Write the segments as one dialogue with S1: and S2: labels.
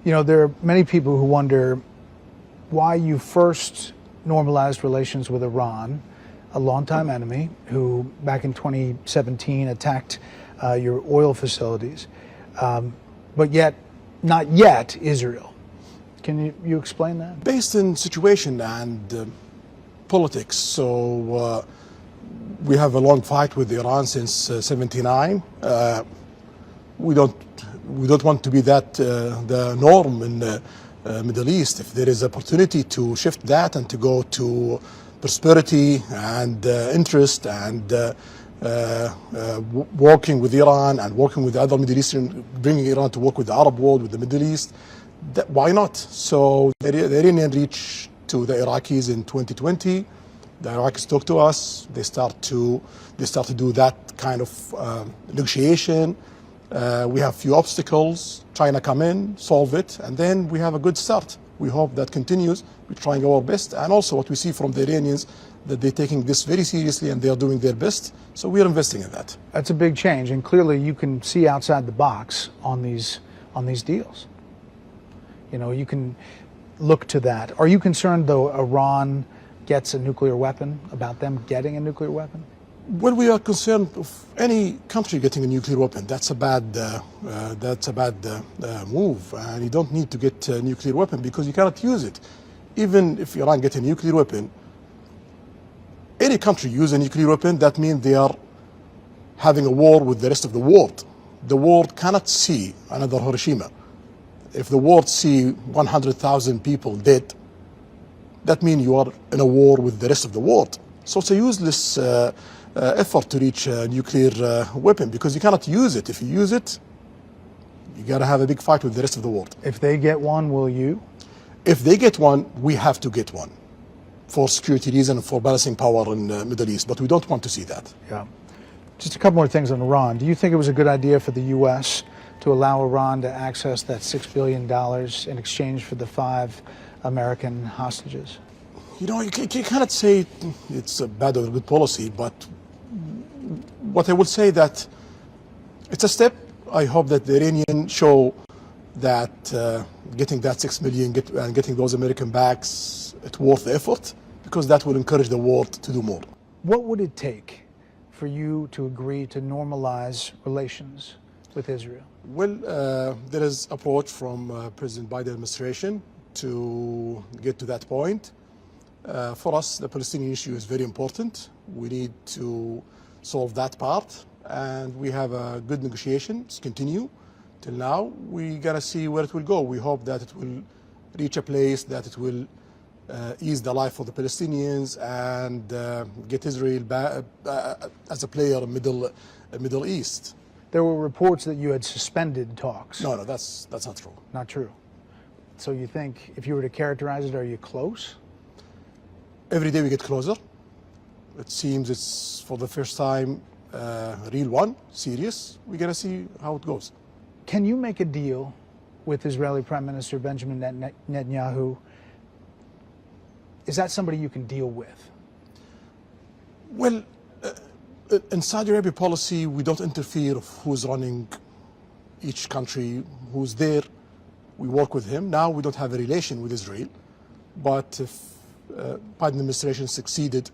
S1: You know, there are many people who wonder why you first normalized relations with Iran, a longtime enemy who back in 2017 attacked your oil facilities, but yet not yet Israel. Can you explain that?
S2: Based on situation and politics, so we have a long fight with Iran since '79. We don't want to be that the norm in the Middle East. If there is opportunity to shift that and to go to prosperity and interest and working with Iran and working with other Middle Eastern, bringing Iran to work with the Arab world, with the Middle East, why not? So the Iranian reached to the Iraqis in 2020. The Iraqis talk to us. They start to do that kind of negotiation. We have few obstacles. China come in, solve it, and then we have a good start. We hope that continues. We're trying our best, and also what we see from the Iranians, that they're taking this very seriously and they are doing their best. So we are investing in that.
S1: That's a big change, and clearly you can see outside the box on these deals. You know, you can look to that. Are you concerned, though, Iran gets a nuclear weapon, about them getting a nuclear weapon?
S2: Well, we are concerned of any country getting a nuclear weapon. That's a bad move, and you don't need to get a nuclear weapon because you cannot use it. Even if Iran gets a nuclear weapon, any country use a nuclear weapon, that means they are having a war with the rest of the world. The world cannot see another Hiroshima. If the world see 100,000 people dead, that means you are in a war with the rest of the world. So it's a useless effort to reach a nuclear weapon because you cannot use it. If you use it, you got to have a big fight with the rest of the world.
S1: If they get one, will you?
S2: If they get one, we have to get one for security reasons, for balancing power in the Middle East, but we don't want to see that.
S1: Yeah. Just a couple more things on Iran. Do you think it was a good idea for the U.S. to allow Iran to access that $6 billion in exchange for the 5 American hostages?
S2: You know, you cannot say it's a bad or good policy, but what I would say that it's a step. I hope that the Iranians show that getting that $6 million and getting those American backs, it's worth the effort, because that will encourage the world to do more.
S1: What would it take for you to agree to normalize relations with Israel?
S2: Well, there is approach from President Biden administration to get to that point. For us, the Palestinian issue is very important. We need to solve that part, and we have a good negotiations continue till now. We gotta see where it will go. We hope that it will reach a place that it will ease the life for the Palestinians and get Israel back as a player in Middle East.
S1: There were reports that you had suspended talks.
S2: No, that's not true.
S1: Not true. So you think, if you were to characterize it, are you close?
S2: Every day we get closer. It seems it's for the first time real one, serious. We gotta see how it goes.
S1: Can you make a deal with Israeli Prime Minister Benjamin Netanyahu? Is that somebody you can deal with?
S2: Well, in Saudi Arabia policy, we don't interfere of who's running each country, who's there. We work with him. Now we don't have a relation with Israel, but if Biden administration succeeded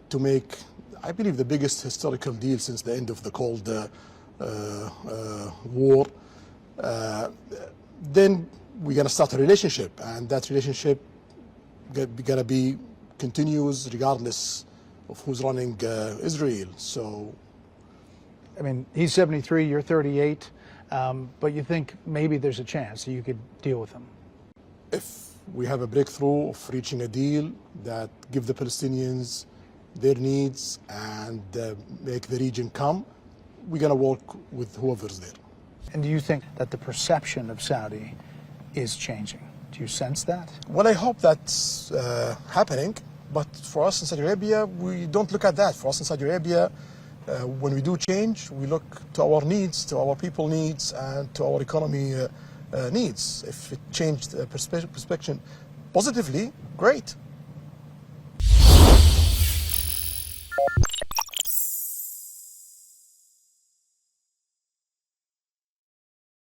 S2: to make, I believe, the biggest historical deal since the end of the Cold War, then we're going to start a relationship, and that relationship gonna be continuous regardless of who's running Israel. So,
S1: I mean, he's 73, you're 38, but you think maybe there's a chance that you could deal with him?
S2: If we have a breakthrough of reaching a deal that give the Palestinians their needs and make the region come, we're gonna work with whoever's there.
S1: And do you think that the perception of Saudi is changing? Do you sense that?
S2: Well, I hope that's happening, but for us in Saudi Arabia, we don't look at that. For us in Saudi Arabia, when we do change, we look to our needs, to our people needs, and to our economy needs. If it changed perspective positively, great.